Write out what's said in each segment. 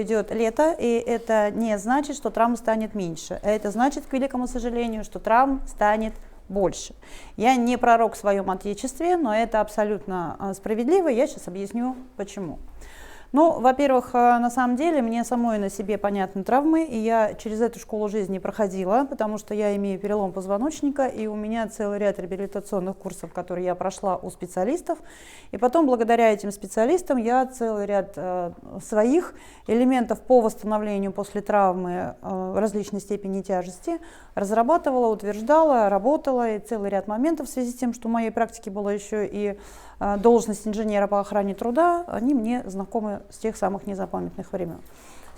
Идет лето, и это не значит, что травм станет меньше. Это значит, к великому сожалению, что травм станет больше. Я не пророк в своем отечестве, но это абсолютно справедливо. Я сейчас объясню, почему. Ну, во-первых, на самом деле, мне самой на себе понятны травмы, и я через эту школу жизни проходила, потому что я имею перелом позвоночника, и у меня целый ряд реабилитационных курсов, которые я прошла у специалистов, и потом, благодаря этим специалистам, я целый ряд своих элементов по восстановлению после травмы различной степени тяжести разрабатывала, утверждала, работала, и целый ряд моментов в связи с тем, что в моей практике была еще и должность инженера по охране труда, они мне знакомы с тех самых незапамятных времен.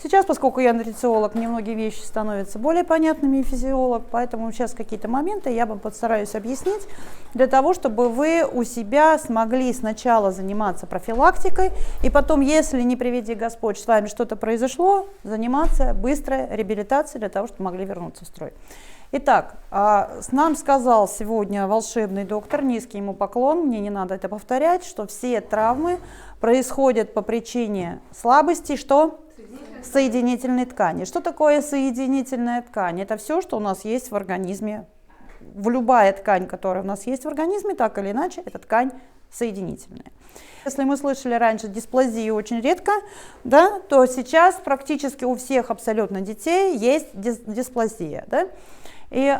Сейчас, поскольку я нутрициолог, мне многие вещи становятся более понятными и физиолог, поэтому сейчас какие-то моменты я вам постараюсь объяснить, для того, чтобы вы у себя смогли сначала заниматься профилактикой, и потом, если не приведи Господь, с вами что-то произошло, заниматься быстрой реабилитацией для того, чтобы могли вернуться в строй. Итак, нам сказал сегодня волшебный доктор, низкий ему поклон, мне не надо это повторять, что все травмы происходят по причине слабости, что? Соединительной ткани. Что такое соединительная ткань? Это все, что у нас есть в организме. Любая ткань, которая у нас есть в организме, так или иначе, это ткань соединительная. Если мы слышали раньше дисплазию очень редко, да, то сейчас практически у всех абсолютно детей есть дисплазия. Да? И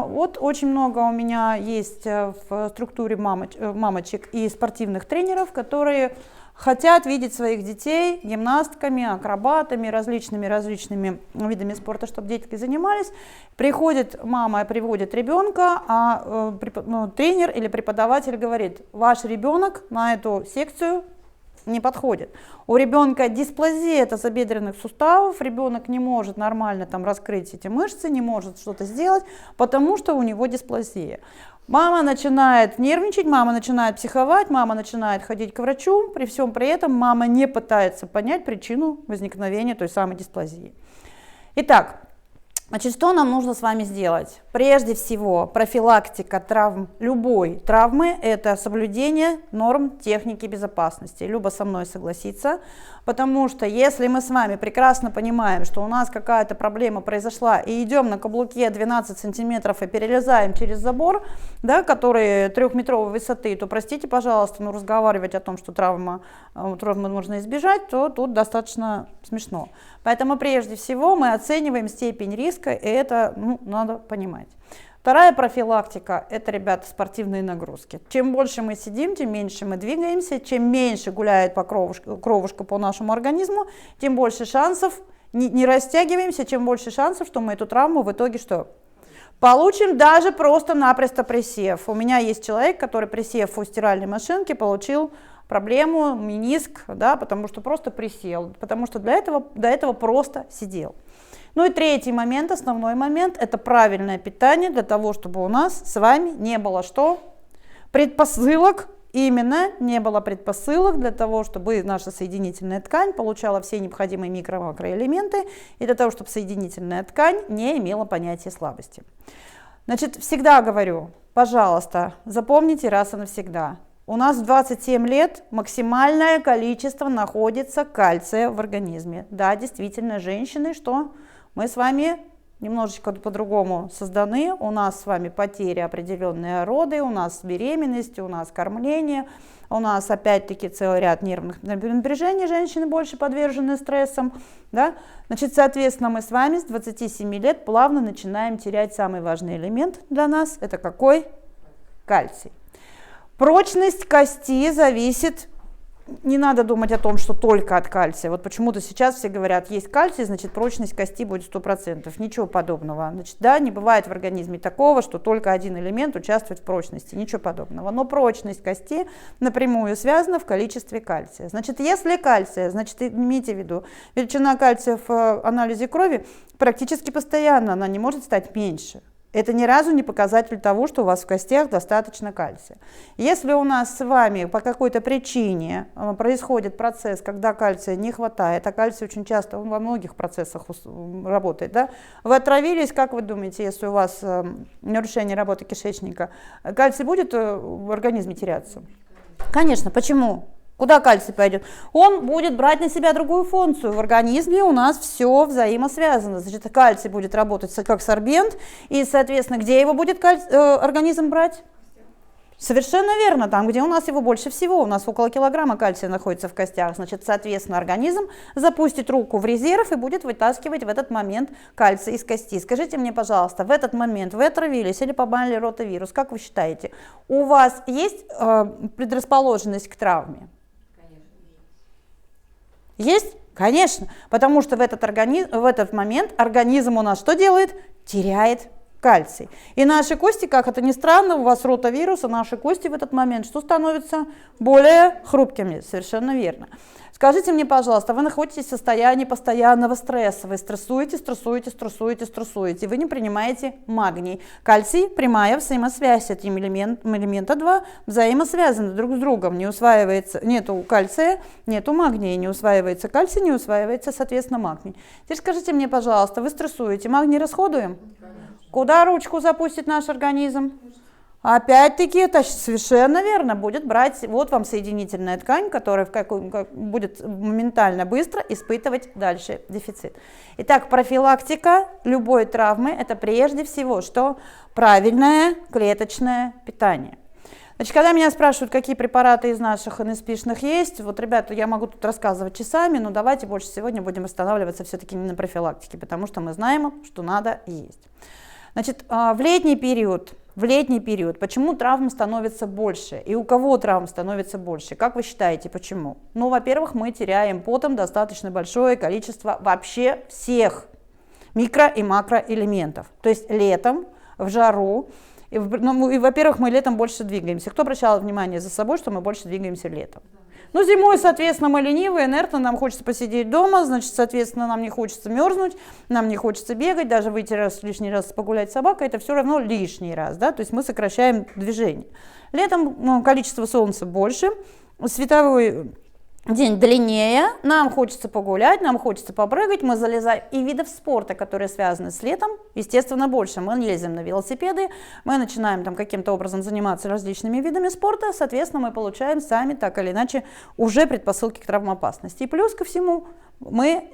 вот очень много у меня есть в структуре мамочек и спортивных тренеров, которые хотят видеть своих детей гимнастками, акробатами, различными видами спорта, чтобы детки занимались. Приходит мама, приводит ребенка, а тренер или преподаватель говорит: ваш ребенок на эту секцию не подходит. У ребенка дисплазия тазобедренных суставов, ребенок не может нормально там раскрыть эти мышцы, не может что-то сделать, потому что у него дисплазия. Мама начинает нервничать, мама начинает психовать, мама начинает ходить к врачу, при всем при этом мама не пытается понять причину возникновения той самой дисплазии. Итак, значит, что нам нужно с вами сделать? Прежде всего, профилактика травм, любой травмы, это соблюдение норм техники безопасности. Люба со мной согласится, потому что если мы с вами прекрасно понимаем, что у нас какая-то проблема произошла, и идем на каблуке 12 сантиметров и перелезаем через забор, да, который 3-метровой высоты, то, простите, пожалуйста, но разговаривать о том, что травмы можно избежать, то тут достаточно смешно. Поэтому прежде всего мы оцениваем степень риска, и это надо понимать. Вторая профилактика – это, ребята, спортивные нагрузки. Чем больше мы сидим, тем меньше мы двигаемся, чем меньше гуляет кровушка по нашему организму, тем больше шансов, не растягиваемся, чем больше шансов, что мы эту травму в итоге что? Получим, даже просто-напросто присев. У меня есть человек, который, присев у стиральной машинки, получил проблему, мениск, да, потому что просто присел, потому что до этого просто сидел. Ну и третий момент, основной момент, это правильное питание для того, чтобы у нас с вами не было что? Предпосылок, именно не было предпосылок для того, чтобы наша соединительная ткань получала все необходимые микро-макроэлементы и для того, чтобы соединительная ткань не имела понятия слабости. Значит, всегда говорю, пожалуйста, запомните раз и навсегда. У нас в 27 лет максимальное количество находится кальция в организме. Да, действительно, женщины, что мы с вами немножечко по-другому созданы. У нас с вами потери определенные роды, у нас беременность, у нас кормление, у нас опять-таки целый ряд нервных напряжений, женщины больше подвержены стрессам. Да? Значит, соответственно, мы с вами с 27 лет плавно начинаем терять самый важный элемент для нас. Это какой? Кальций. Прочность кости зависит, не надо думать о том, что только от кальция. Вот почему-то сейчас все говорят, есть кальций, значит прочность кости будет 100%. Ничего подобного. Значит, да, не бывает в организме такого, что только один элемент участвует в прочности. Ничего подобного. Но прочность кости напрямую связана в количестве кальция. Значит, если кальция, значит, имейте в виду, величина кальция в анализе крови практически постоянно, она не может стать меньше. Это ни разу не показатель того, что у вас в костях достаточно кальция. Если у нас с вами по какой-то причине происходит процесс, когда кальция не хватает, а кальций очень часто во многих процессах работает, да? Вы отравились, как вы думаете, если у вас нарушение работы кишечника, кальций будет в организме теряться? Конечно, почему? Куда кальций пойдет? Он будет брать на себя другую функцию. В организме у нас все взаимосвязано. Значит, кальций будет работать как сорбент, и, соответственно, где его будет организм брать? Совершенно верно, там, где у нас его больше всего, у нас около килограмма кальция находится в костях, значит, соответственно, организм запустит руку в резерв и будет вытаскивать в этот момент кальций из кости. Скажите мне, пожалуйста, в этот момент вы отравились или побанили ротавирус, как вы считаете, у вас есть предрасположенность к травме? Есть? Конечно, потому что в этот момент организм у нас что делает? Теряет кальций. И наши кости, как это ни странно, у вас ротавирус, а наши кости в этот момент что становятся? Более хрупкими. Совершенно верно. Скажите мне, пожалуйста, вы находитесь в состоянии постоянного стресса, вы стрессуете, вы не принимаете магний. Кальций, прямая взаимосвязь, эти элемента два взаимосвязаны друг с другом, не усваивается, нету кальция, нету магния, не усваивается кальций, не усваивается, соответственно, магний. Теперь скажите мне, пожалуйста, вы стрессуете, магний расходуем? Куда ручку запустит наш организм? Опять-таки, это совершенно верно, будет брать, вот вам соединительная ткань, которая будет моментально быстро испытывать дальше дефицит. Итак, профилактика любой травмы – это прежде всего, что правильное клеточное питание. Значит, когда меня спрашивают, какие препараты из наших НСПшных есть, вот, ребята, я могу тут рассказывать часами, но давайте больше сегодня будем останавливаться все-таки не на профилактике, потому что мы знаем, что надо и есть. Значит, в летний период, почему травм становится больше? И у кого травм становится больше? Как вы считаете, почему? Ну, во-первых, мы теряем потом достаточно большое количество вообще всех микро- и макроэлементов. То есть летом, в жару, и, во-первых, мы летом больше двигаемся. Кто обращал внимание за собой, что мы больше двигаемся летом? Ну, зимой, соответственно, мы ленивые, инертны, нам хочется посидеть дома, значит, соответственно, нам не хочется мерзнуть, нам не хочется бегать, даже выйти лишний раз погулять с собакой, это все равно лишний раз, да, то есть мы сокращаем движение. Летом количество солнца больше, световой день длиннее, нам хочется погулять, нам хочется попрыгать, мы залезаем. И видов спорта, которые связаны с летом, естественно, больше. Мы лезем на велосипеды, мы начинаем там каким-то образом заниматься различными видами спорта, соответственно, мы получаем сами так или иначе уже предпосылки к травмоопасности. И плюс ко всему мы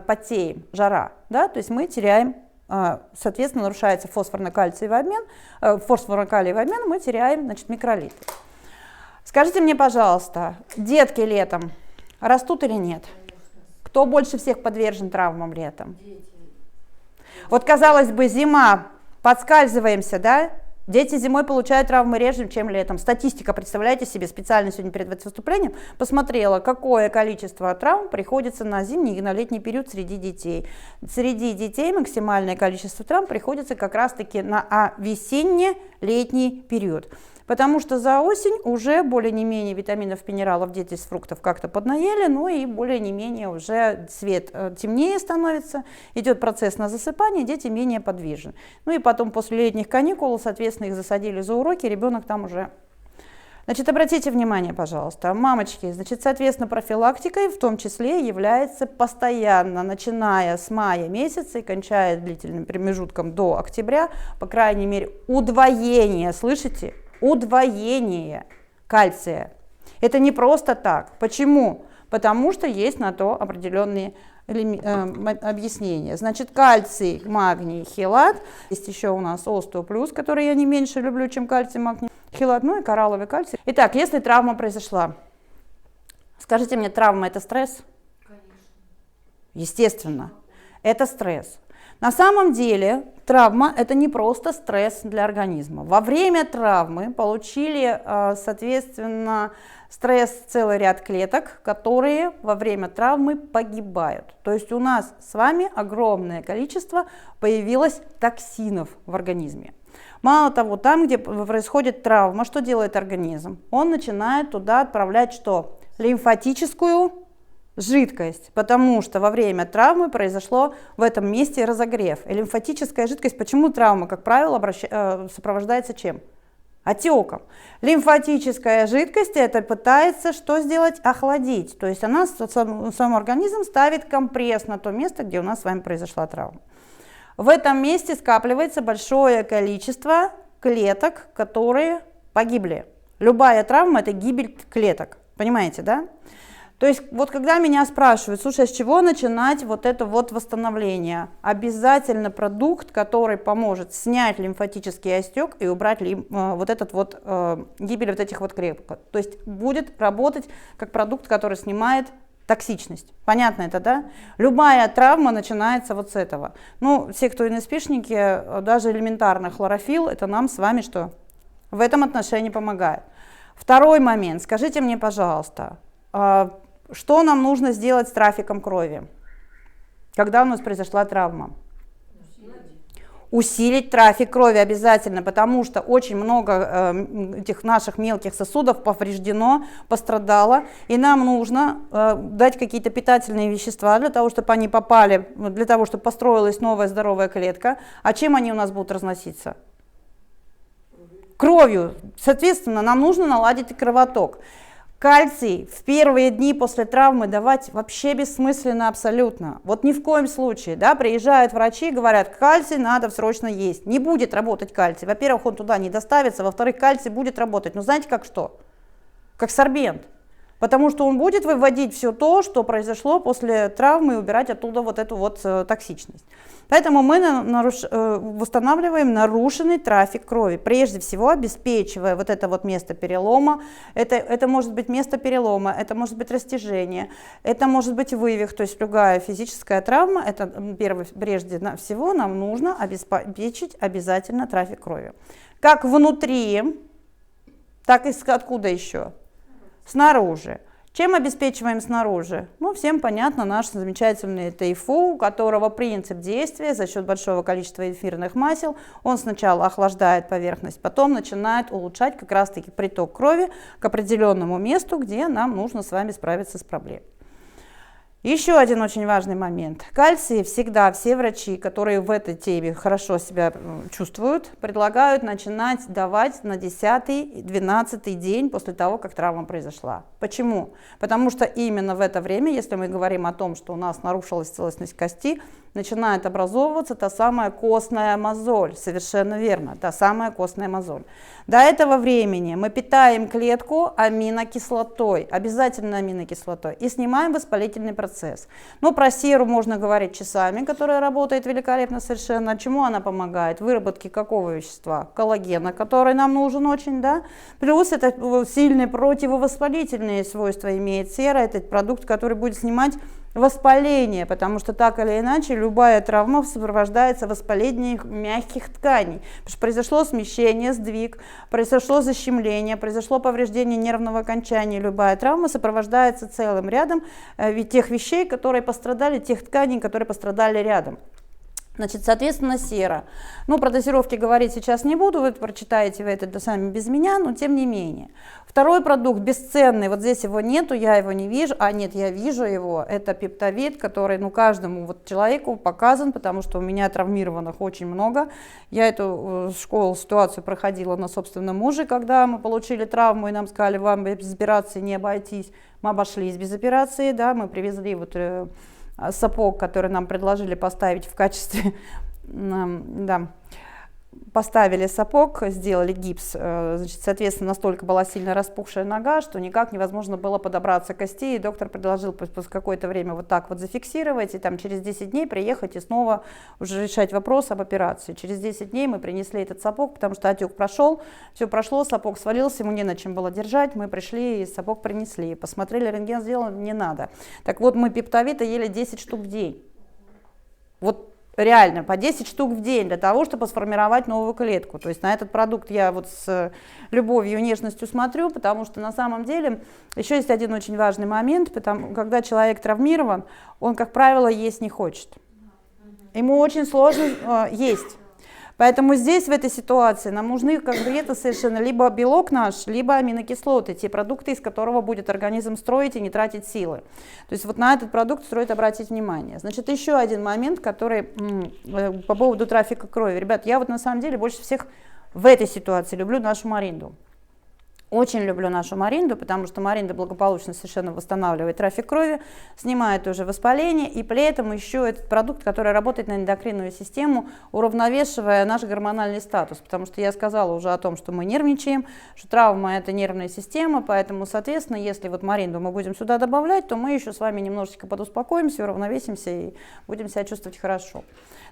потеем, жара, да, то есть мы теряем, соответственно, нарушается фосфорно-кальциевый обмен, фосфорно-калиевый обмен, мы теряем, значит, микролиты. Скажите мне, пожалуйста, детки летом растут или нет? Кто больше всех подвержен травмам летом? Вот, казалось бы, зима, подскальзываемся, да? Дети зимой получают травмы реже, чем летом. Статистика, представляете себе, специально сегодня перед выступлением посмотрела, какое количество травм приходится на зимний и на летний период среди детей. Среди детей максимальное количество травм приходится как раз-таки на весенне-летний период. Потому что за осень уже более-не-менее витаминов, минералов дети с фруктов как-то поднаели, ну и более-не-менее уже цвет темнее становится, идет процесс на засыпание, дети менее подвижны. Ну и потом после летних каникул, соответственно, их засадили за уроки, ребенок там уже... Значит, обратите внимание, пожалуйста, мамочки, значит, соответственно, профилактикой в том числе является постоянно, начиная с мая месяца и кончая длительным промежутком до октября, по крайней мере, удвоение, слышите? Удвоение кальция. Это не просто так. Почему? Потому что есть на то определенные объяснения. Значит, кальций, магний, хелат. Есть еще у нас остеоплюс, который я не меньше люблю, чем кальций, магний, хелат, ну и коралловый кальций. Итак, если травма произошла, скажите мне, травма – это стресс? Конечно. Естественно, это стресс. На самом деле травма – это не просто стресс для организма. Во время травмы получили, соответственно, стресс целый ряд клеток, которые во время травмы погибают. То есть у нас с вами огромное количество появилось токсинов в организме. Мало того, там, где происходит травма, что делает организм? Он начинает туда отправлять что? Лимфатическую жидкость, потому что во время травмы произошло в этом месте разогрев. И лимфатическая жидкость, почему травма, как правило, сопровождается чем? Отеком. Лимфатическая жидкость это пытается что сделать? Охладить. То есть она, сам организм ставит компресс на то место, где у нас с вами произошла травма. В этом месте скапливается большое количество клеток, которые погибли. Любая травма – это гибель клеток. Понимаете, да? То есть вот когда меня спрашивают, слушай, с чего начинать вот это вот восстановление? Обязательно продукт, который поможет снять лимфатический отек и убрать вот этот вот гибель вот этих вот клеток. То есть будет работать как продукт, который снимает токсичность. Понятно это, да? Любая травма начинается вот с этого. Ну, все, кто НСПшники, даже элементарно хлорофилл, это нам с вами что? В этом отношении помогает. Второй момент. Скажите мне, пожалуйста, что нам нужно сделать с трафиком крови, когда у нас произошла травма? Усилить трафик крови обязательно, потому что очень много этих наших мелких сосудов повреждено, пострадало, и нам нужно дать какие-то питательные вещества для того, чтобы они попали, для того, чтобы построилась новая здоровая клетка. А чем они у нас будут разноситься? Кровью. Соответственно, нам нужно наладить кровоток. Кальций в первые дни после травмы давать вообще бессмысленно абсолютно. Вот ни в коем случае, да, приезжают врачи, говорят, кальций надо срочно есть. Не будет работать кальций. Во-первых, он туда не доставится, во-вторых, кальций будет работать. Но знаете как что? Как сорбент. Потому что он будет выводить все то, что произошло после травмы, и убирать оттуда вот эту вот токсичность. Поэтому мы восстанавливаем нарушенный трафик крови, прежде всего обеспечивая вот это вот место перелома. Это может быть место перелома, это может быть растяжение, это может быть вывих, то есть любая физическая травма, это прежде всего нам нужно обеспечить обязательно трафик крови. Как внутри, так и откуда еще? Снаружи. Чем обеспечиваем снаружи? Ну, всем понятно, наш замечательный ТФУ, у которого принцип действия за счет большого количества эфирных масел, он сначала охлаждает поверхность, потом начинает улучшать как раз-таки приток крови к определенному месту, где нам нужно с вами справиться с проблемой. Еще один очень важный момент. Кальций всегда все врачи, которые в этой теме хорошо себя чувствуют, предлагают начинать давать на 10-12 день после того, как травма произошла. Почему? Потому что именно в это время, если мы говорим о том, что у нас нарушилась целостность кости, начинает образовываться та самая костная мозоль. Совершенно верно, та самая костная мозоль. До этого времени мы питаем клетку аминокислотой, обязательно аминокислотой, и снимаем воспалительный процесс. Но про серу можно говорить часами, которая работает великолепно совершенно. Чему она помогает? Выработке какого вещества? Коллагена, который нам нужен очень, да? Плюс это сильные противовоспалительные свойства имеет сера, это продукт, который будет снимать воспаление, потому что так или иначе любая травма сопровождается воспалением мягких тканей. Потому что произошло смещение, сдвиг, произошло защемление, произошло повреждение нервного окончания. Любая травма сопровождается целым рядом тех вещей, которые пострадали, тех тканей, которые пострадали рядом. Значит, соответственно, сера. Ну, про дозировки говорить сейчас не буду, вы прочитаете вы это сами без меня, но тем не менее. Второй продукт бесценный, вот здесь его нету, я его не вижу, нет, я вижу его, это пептовид, который, ну, каждому вот человеку показан, потому что у меня травмированных очень много. Я эту ситуацию проходила на собственном муже, когда мы получили травму, и нам сказали, вам без операции не обойтись. Мы обошлись без операции, да, мы привезли вот сапог, который нам предложили поставить в качестве, да, поставили сапог, сделали гипс, значит, соответственно, настолько была сильно распухшая нога, что никак невозможно было подобраться к кости, и доктор предложил какое-то время вот так вот зафиксировать, и там через 10 дней приехать и снова уже решать вопрос об операции. Через 10 дней мы принесли этот сапог, потому что отек прошел, все прошло, сапог свалился, ему не на чем было держать, мы пришли и сапог принесли, посмотрели, рентген сделали, не надо. Так вот, мы пептовита ели 10 штук в день. Вот реально, по 10 штук в день для того, чтобы сформировать новую клетку. То есть на этот продукт я вот с любовью и нежностью смотрю, потому что на самом деле еще есть один очень важный момент, когда человек травмирован, он, как правило, есть не хочет. Ему очень сложно есть. Поэтому здесь, в этой ситуации, нам нужны конкретно совершенно либо белок наш, либо аминокислоты, те продукты, из которого будет организм строить и не тратить силы. То есть вот на этот продукт стоит обратить внимание. Значит, еще один момент, который по поводу трафика крови. Ребят, я вот на самом деле больше всех в этой ситуации люблю нашу Маринду. Очень люблю нашу Маринду, потому что Маринда благополучно совершенно восстанавливает трафик крови, снимает уже воспаление, и при этом еще этот продукт, который работает на эндокринную систему, уравновешивая наш гормональный статус. Потому что я сказала уже о том, что мы нервничаем, что травма – это нервная система, поэтому, соответственно, если вот Маринду мы будем сюда добавлять, то мы еще с вами немножечко подуспокоимся, уравновесимся и будем себя чувствовать хорошо.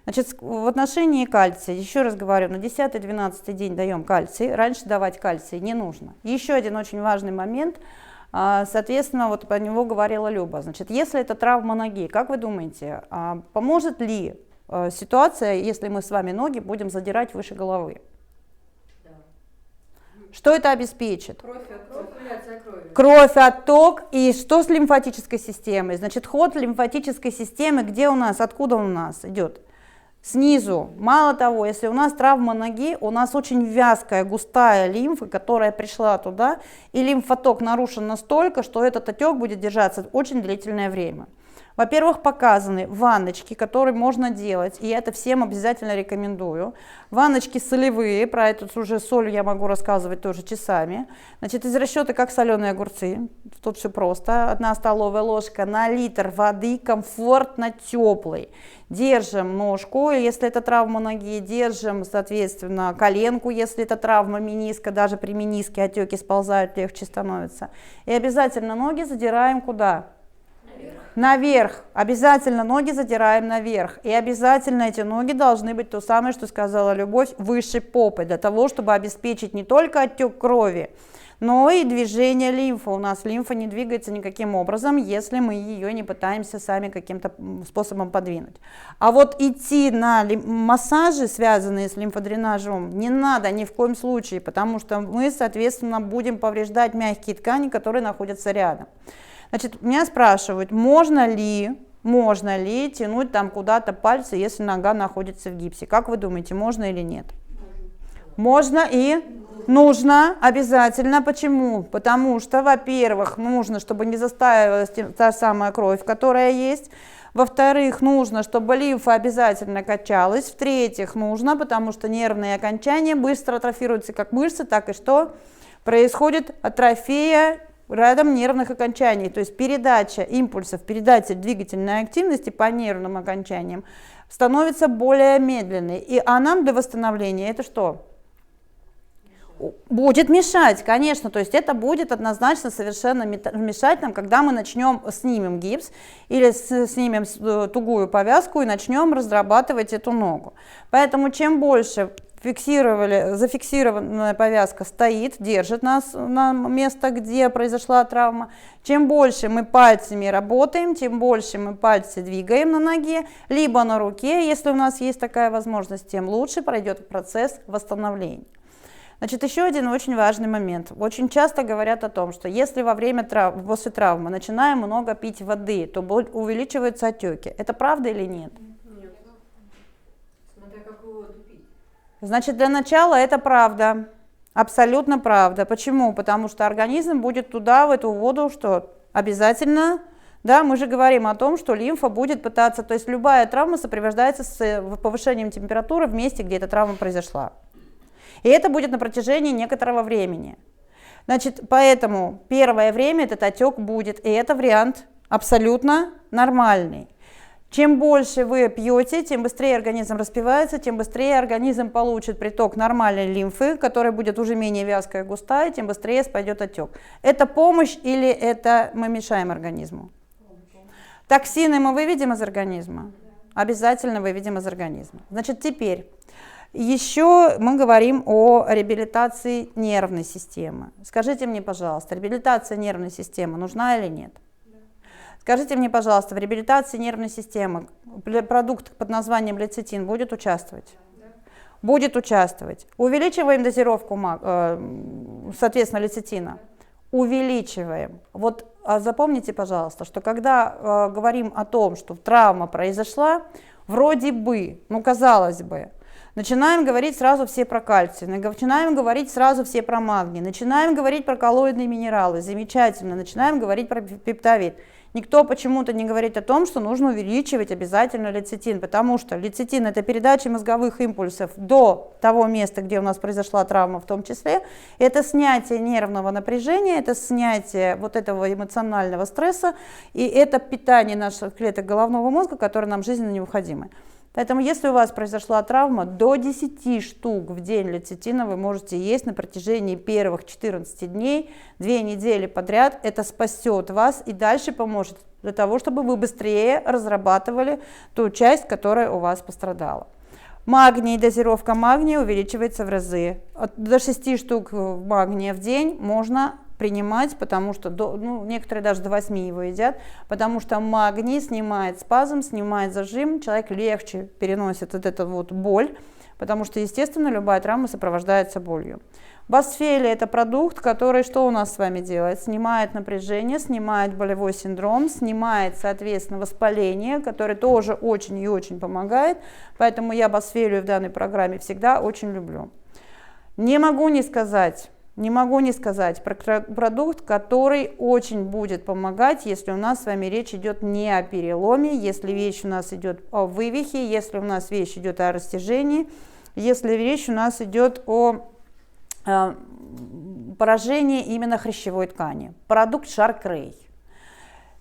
Значит, в отношении кальция, еще раз говорю, на 10-12 день даем кальций, раньше давать кальций не нужно. Еще один очень важный момент, соответственно, вот про него говорила Люба. Значит, если это травма ноги, как вы думаете, поможет ли ситуация, если мы с вами ноги будем задирать выше головы? Да. Что это обеспечит? Кровь, отток. И что с лимфатической системой? Значит, ход лимфатической системы, где у нас, откуда он у нас идет? Снизу. Мало того, если у нас травма ноги, у нас очень вязкая, густая лимфа, которая пришла туда, и лимфоток нарушен настолько, что этот отек будет держаться очень длительное время. Во-первых, показаны ванночки, которые можно делать, и я это всем обязательно рекомендую. Ванночки солевые, про эту уже соль я могу рассказывать тоже часами. Значит, из расчета как соленые огурцы, тут все просто. 1 столовая ложка на литр воды, комфортно теплый. Держим ножку, если это травма ноги, держим, соответственно, коленку, если это травма мениска, даже при мениске отеки сползают, легче становится. И обязательно ноги задираем куда? Наверх. Обязательно ноги задираем наверх. И обязательно эти ноги должны быть то самое, что сказала Любовь, выше попы, для того, чтобы обеспечить не только оттек крови, но и движение лимфы. У нас лимфа не двигается никаким образом, если мы ее не пытаемся сами каким-то способом подвинуть. А вот идти на массажи, связанные с лимфодренажом, не надо ни в коем случае, потому что мы, соответственно, будем повреждать мягкие ткани, которые находятся рядом. Значит, меня спрашивают, можно ли тянуть там куда-то пальцы, если нога находится в гипсе. Как вы думаете, можно или нет? Можно и нужно обязательно. Почему? Потому что, во-первых, нужно, чтобы не застаивалась та самая кровь, которая есть. Во-вторых, нужно, чтобы лимфа обязательно качалась. В-третьих, нужно, потому что нервные окончания быстро атрофируются как мышцы, так и что? Происходит атрофия рядом нервных окончаний, то есть передача импульсов, передача двигательной активности по нервным окончаниям становится более медленной. А нам для восстановления это что? Будет мешать, конечно, то есть это будет однозначно совершенно мешать нам, когда мы снимем гипс или снимем тугую повязку и начнем разрабатывать эту ногу. Поэтому чем больше зафиксированная повязка стоит, держит нас на место, где произошла травма. Чем больше мы пальцами работаем, тем больше мы пальцы двигаем на ноге, либо на руке, если у нас есть такая возможность, тем лучше пройдет процесс восстановления. Значит, еще один очень важный момент. Очень часто говорят о том, что если после травмы начинаем много пить воды, то увеличиваются отеки. Это правда или нет? Нет. Смотря какую воду пить. Значит, для начала это правда. Абсолютно правда. Почему? Потому что организм будет туда, в эту воду, что обязательно, да, мы же говорим о том, что лимфа будет пытаться, то есть любая травма сопровождается с повышением температуры в месте, где эта травма произошла. И это будет на протяжении некоторого времени. Значит, поэтому первое время этот отек будет, и это вариант абсолютно нормальный. Чем больше вы пьете, тем быстрее организм распивается, тем быстрее организм получит приток нормальной лимфы, которая будет уже менее вязкая и густая, тем быстрее пойдет отек. Это помощь или это мы мешаем организму? Токсины мы выведем из организма? Обязательно выведем из организма. Значит, теперь еще мы говорим о реабилитации нервной системы. Скажите мне, пожалуйста, реабилитация нервной системы нужна или нет? Скажите мне, пожалуйста, в реабилитации нервной системы продукт под названием лецитин будет участвовать? Будет участвовать. Увеличиваем дозировку, соответственно, лецитина? Увеличиваем. Вот запомните, пожалуйста, что когда говорим о том, что травма произошла, вроде бы, казалось бы, начинаем говорить сразу все про кальций, начинаем говорить сразу все про магний, начинаем говорить про коллоидные минералы, замечательно, начинаем говорить про пептовид. никто почему-то не говорит о том, что нужно увеличивать обязательно лецитин, потому что лецитин – это передача мозговых импульсов до того места, где у нас произошла травма в том числе, это снятие нервного напряжения, это снятие вот этого эмоционального стресса, и это питание наших клеток головного мозга, которые нам жизненно необходимы. Поэтому, если у вас произошла травма, до 10 штук в день лецитина вы можете есть на протяжении первых 14 дней, 2 недели подряд. Это спасет вас и дальше поможет для того, чтобы вы быстрее разрабатывали ту часть, которая у вас пострадала. Магний, дозировка магния увеличивается в разы. До 6 штук магния в день можно принимать, потому что некоторые даже до 8 его едят, потому что магний снимает спазм, снимает зажим, человек легче переносит вот эту вот боль, потому что, естественно, любая травма сопровождается болью. Босфелия – это продукт, который что у нас с вами делает? Снимает напряжение, снимает болевой синдром, снимает, соответственно, воспаление, которое тоже очень и очень помогает, поэтому я босфелию в данной программе всегда очень люблю. Не могу не сказать про продукт, который очень будет помогать, если у нас с вами речь идет не о переломе, если речь у нас идет о вывихе, если у нас речь идет о растяжении, если речь у нас идет о поражении именно хрящевой ткани. Продукт Шарк-Рей.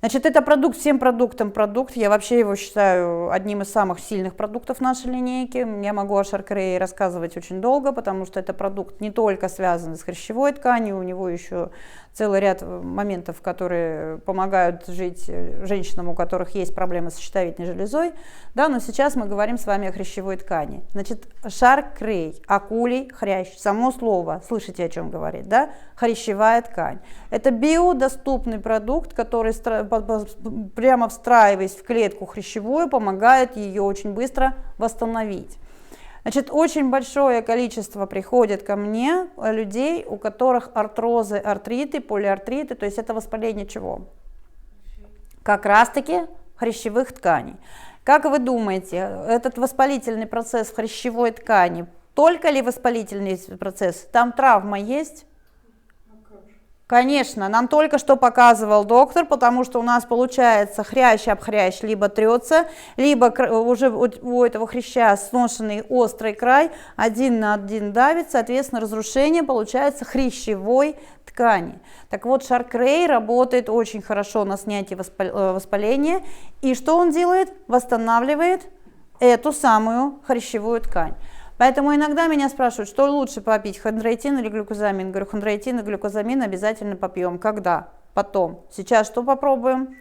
Значит, это продукт, всем продуктам продукт. Я вообще его считаю одним из самых сильных продуктов нашей линейки. Я могу о Шарк-Рее рассказывать очень долго, потому что это продукт не только связан с хрящевой тканью, у него еще целый ряд моментов, которые помогают жить женщинам, у которых есть проблемы с щитовидной железой. Да, но сейчас мы говорим с вами о хрящевой ткани. Значит, Шарк-Рей, акулий хрящ, само слово, слышите, о чем говорит, да? Хрящевая ткань. Это биодоступный продукт, который прямо встраиваясь в клетку хрящевую, помогает ее очень быстро восстановить. Значит, очень большое количество приходит ко мне людей, у которых артрозы, артриты, полиартриты, то есть это воспаление чего? Как раз-таки хрящевых тканей. Как вы думаете, этот воспалительный процесс в хрящевой ткани, только ли воспалительный процесс? Там травма есть? Конечно, нам только что показывал доктор, потому что у нас получается хрящ об хрящ либо трется, либо уже у этого хряща сношенный острый край, один на один давит, соответственно, разрушение получается хрящевой ткани. Так вот, Шарк-Рей работает очень хорошо на снятие воспаления, и что он делает? Восстанавливает эту самую хрящевую ткань. Поэтому иногда меня спрашивают, что лучше попить, хондроитин или глюкозамин. Говорю, хондроитин и глюкозамин обязательно попьем. Когда? Потом. Сейчас что попробуем?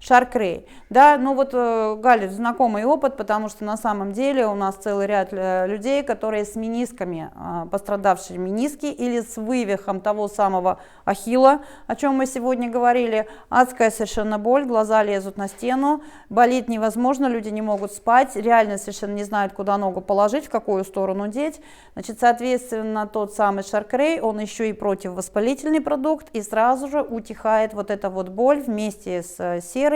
Шарк-Рей. Да, ну вот, Галя, знакомый опыт, потому что на самом деле у нас целый ряд людей, которые с менисками, пострадавшие мениски или с вывихом того самого ахилла, о чем мы сегодня говорили. Адская совершенно боль, глаза лезут на стену, болит невозможно, люди не могут спать, реально совершенно не знают, куда ногу положить, в какую сторону деть. Значит, соответственно, тот самый Шарк-Рей, он еще и противовоспалительный продукт, и сразу же утихает вот эта вот боль вместе с серой.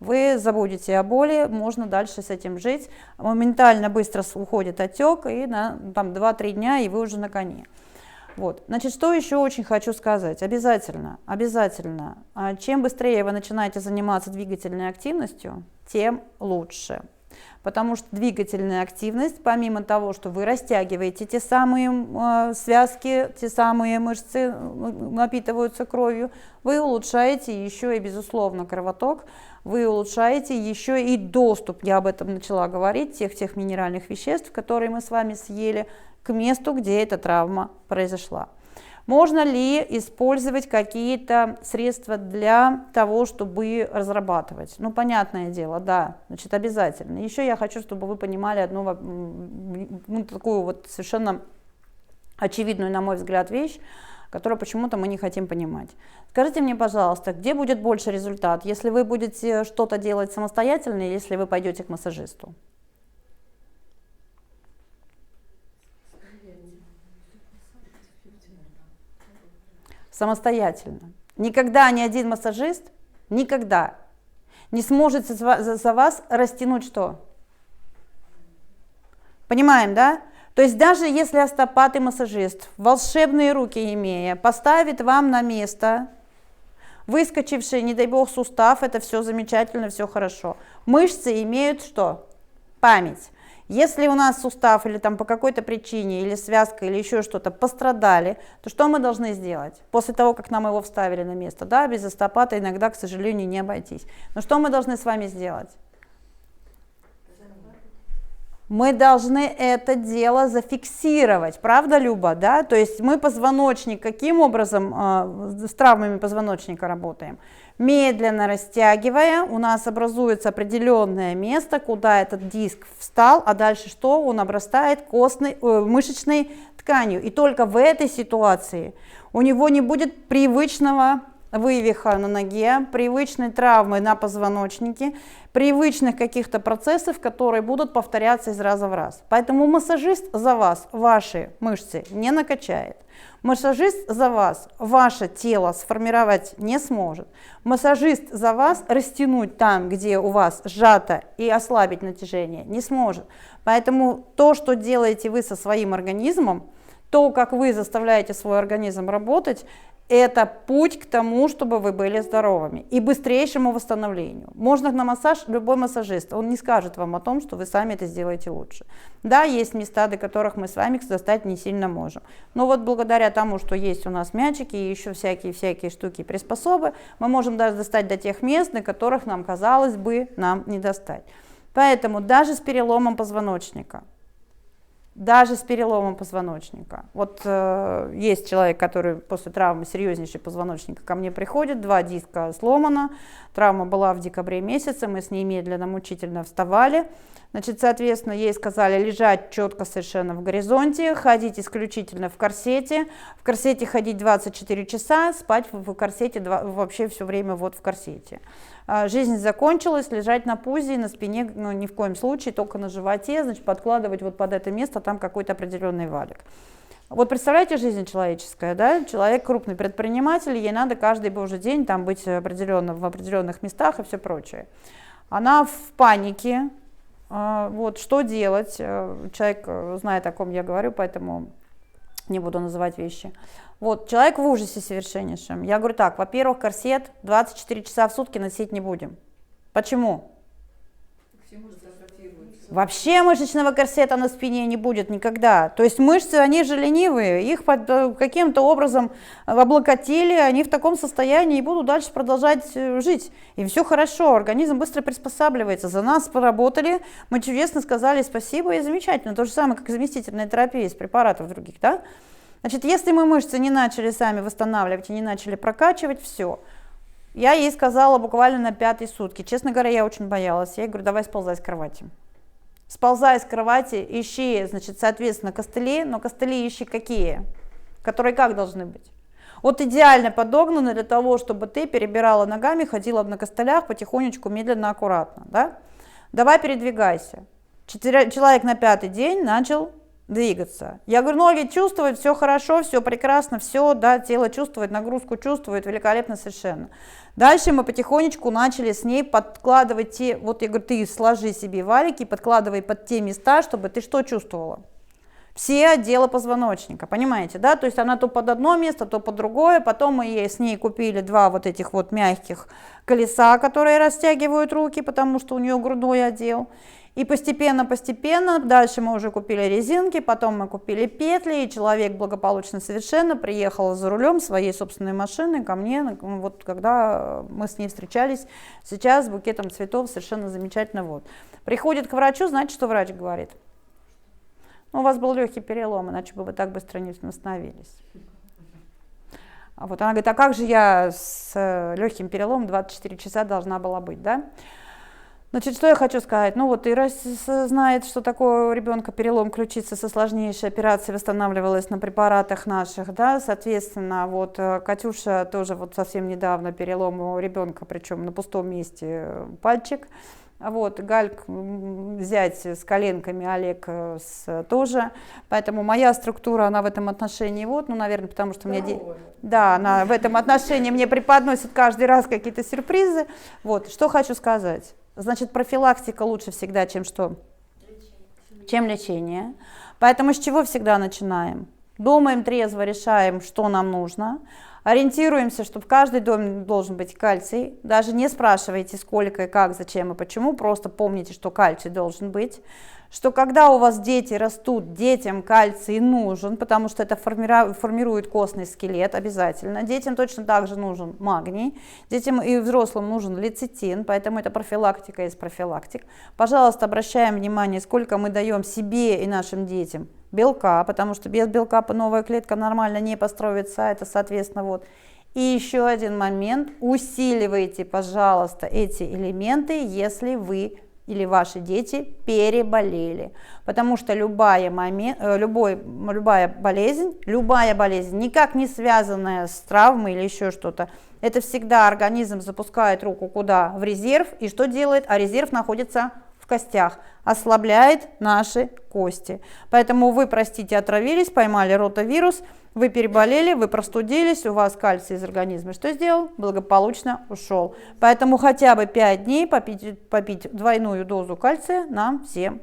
Вы забудете о боли, можно дальше с этим жить. Моментально быстро уходит отек, и на 2-3 дня, и вы уже на коне. Вот. Значит, что еще очень хочу сказать? Обязательно, чем быстрее вы начинаете заниматься двигательной активностью, тем лучше. Потому что двигательная активность, помимо того, что вы растягиваете те самые связки, те самые мышцы напитываются кровью, вы улучшаете еще и, безусловно, кровоток, вы улучшаете еще и доступ, я об этом начала говорить, тех минеральных веществ, которые мы с вами съели, к месту, где эта травма произошла. Можно ли использовать какие-то средства для того, чтобы разрабатывать? Ну, понятное дело, да, значит, обязательно. Еще я хочу, чтобы вы понимали одну такую вот совершенно очевидную, на мой взгляд, вещь, которую почему-то мы не хотим понимать. Скажите мне, пожалуйста, где будет больше результат, если вы будете что-то делать самостоятельно или если вы пойдете к массажисту? Самостоятельно. Никогда ни один массажист никогда не сможет за вас растянуть что? Понимаем, да? То есть даже если остеопат и массажист, волшебные руки имея, поставит вам на место Выскочивший, не дай бог, сустав, это все замечательно, все хорошо. Мышцы имеют что? Память. Если у нас сустав или там по какой-то причине, или связка, или еще что-то пострадали, то что мы должны сделать? После того, как нам его вставили на место, да, без остеопата иногда, к сожалению, не обойтись. Но что мы должны с вами сделать? Мы должны это дело зафиксировать, правда, Люба, да? То есть мы позвоночник, каким образом с травмами позвоночника работаем? Медленно растягивая, у нас образуется определенное место, куда этот диск встал, а дальше что? Он обрастает мышечной тканью. И только в этой ситуации у него не будет привычного вывиха на ноге, привычной травмы на позвоночнике, привычных каких-то процессов, которые будут повторяться из раза в раз. Поэтому массажист за вас ваши мышцы не накачает. Массажист за вас ваше тело сформировать не сможет. Массажист за вас растянуть там, где у вас сжато, и ослабить натяжение не сможет. Поэтому то, что делаете вы со своим организмом, то, как вы заставляете свой организм работать, это путь к тому, чтобы вы были здоровыми и быстрейшему восстановлению. Можно на массаж, любой массажист, он не скажет вам о том, что вы сами это сделаете лучше. Да, есть места, до которых мы с вами достать не сильно можем. Но вот благодаря тому, что есть у нас мячики и еще всякие штуки, приспособы, мы можем даже достать до тех мест, до которых нам, казалось бы, нам не достать. Поэтому даже с переломом позвоночника, вот есть человек, который после травмы серьезнейшей позвоночника ко мне приходит, 2 диска сломано, травма была в декабре месяце, мы с ней медленно, мучительно вставали, значит, соответственно, ей сказали лежать четко совершенно в горизонте, ходить исключительно в корсете ходить 24 часа, спать в корсете вообще все время вот в корсете. Жизнь закончилась, лежать на пузе, на спине, ну, ни в коем случае, только на животе, значит, подкладывать вот под это место там какой-то определенный валик. Вот представляете, жизнь человеческая, да, человек крупный предприниматель, ей надо каждый божий день там быть в определенных местах и все прочее. Она в панике, вот, что делать, человек знает, о ком я говорю, поэтому не буду называть вещи. Вот, человек в ужасе совершеннейшем. Я говорю так, во-первых, корсет 24 часа в сутки носить не будем. Почему? Вообще мышечного корсета на спине не будет никогда. То есть мышцы, они же ленивые, их каким-то образом облокотили, они в таком состоянии и будут дальше продолжать жить. И все хорошо, организм быстро приспосабливается. За нас поработали, мы чудесно сказали спасибо и замечательно. То же самое, как заместительная терапия из препаратов других, да? Значит, если мы мышцы не начали сами восстанавливать и не начали прокачивать, все. Я ей сказала буквально на 5-й сутки. Честно говоря, я очень боялась. Я ей говорю, давай сползай с кровати. Сползай с кровати, ищи, значит, соответственно, костыли, но костыли ищи какие? Которые как должны быть? Вот идеально подогнаны для того, чтобы ты перебирала ногами, ходила на костылях потихонечку, медленно, аккуратно, да? Давай передвигайся. Человек на 5-й день начал двигаться. Я говорю, ноги чувствуют, все хорошо, все прекрасно, все, да, тело чувствует, нагрузку чувствует, великолепно совершенно. Дальше мы потихонечку начали с ней подкладывать те, вот я говорю, ты сложи себе валики, подкладывай под те места, чтобы ты что чувствовала? Все отделы позвоночника, понимаете, да, то есть она то под одно место, то под другое, потом мы ей с ней купили 2 вот этих вот мягких колеса, которые растягивают руки, потому что у нее грудной отдел. И постепенно, дальше мы уже купили резинки, потом мы купили петли, и человек благополучно совершенно приехал за рулем своей собственной машины ко мне, вот когда мы с ней встречались, сейчас с букетом цветов, совершенно замечательно. Вот. Приходит к врачу, знаете, что врач говорит? Ну, у вас был легкий перелом, иначе бы вы так быстро не восстановились. Вот она говорит, а как же я с легким переломом 24 часа должна была быть, да? Значит, что я хочу сказать? Ну вот Ира знает, что такое у ребенка перелом ключицы со сложнейшей операцией, восстанавливалась на препаратах наших, да, соответственно, вот Катюша тоже вот совсем недавно перелом у ребенка, причем на пустом месте пальчик. Вот, Гальк, зять с коленками, Олег тоже, поэтому моя структура, она в этом отношении, вот, ну, наверное, потому что мне, да, она в этом отношении мне преподносит каждый раз какие-то сюрпризы, вот, что хочу сказать, значит, профилактика лучше всегда, чем что? Чем лечение, поэтому с чего всегда начинаем? Думаем трезво, решаем, что нам нужно, Ориентируемся, что в каждый дом должен быть кальций. Даже не спрашивайте, сколько и как, зачем и почему. Просто помните, что кальций должен быть. Что когда у вас дети растут, детям кальций нужен, потому что это формирует костный скелет обязательно. Детям точно так же нужен магний. Детям и взрослым нужен лецитин, поэтому это профилактика из профилактик. Пожалуйста, обращаем внимание, сколько мы даем себе и нашим детям белка, потому что без белка новая клетка нормально не построится, это, соответственно, вот. И еще один момент, усиливайте, пожалуйста, эти элементы, если вы или ваши дети переболели, потому что любая болезнь, никак не связанная с травмой или еще что-то, это всегда организм запускает руку куда? В резерв, и что делает? А резерв находится в костях, ослабляет наши кости. Поэтому вы, простите, отравились, поймали ротавирус, вы переболели, вы простудились, у вас кальций из организма что сделал? Благополучно ушел. Поэтому хотя бы 5 дней попить двойную дозу кальция нам всем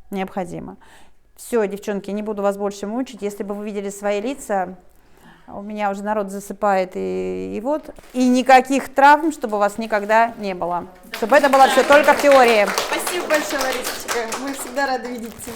необходимо. Все, девчонки, не буду вас больше мучить. Если бы вы видели свои лица, у меня уже народ засыпает, и вот. И никаких травм, чтобы у вас никогда не было. Чтобы это было все только в теории. Спасибо большое, Ларисочка. Мы всегда рады видеть тебя.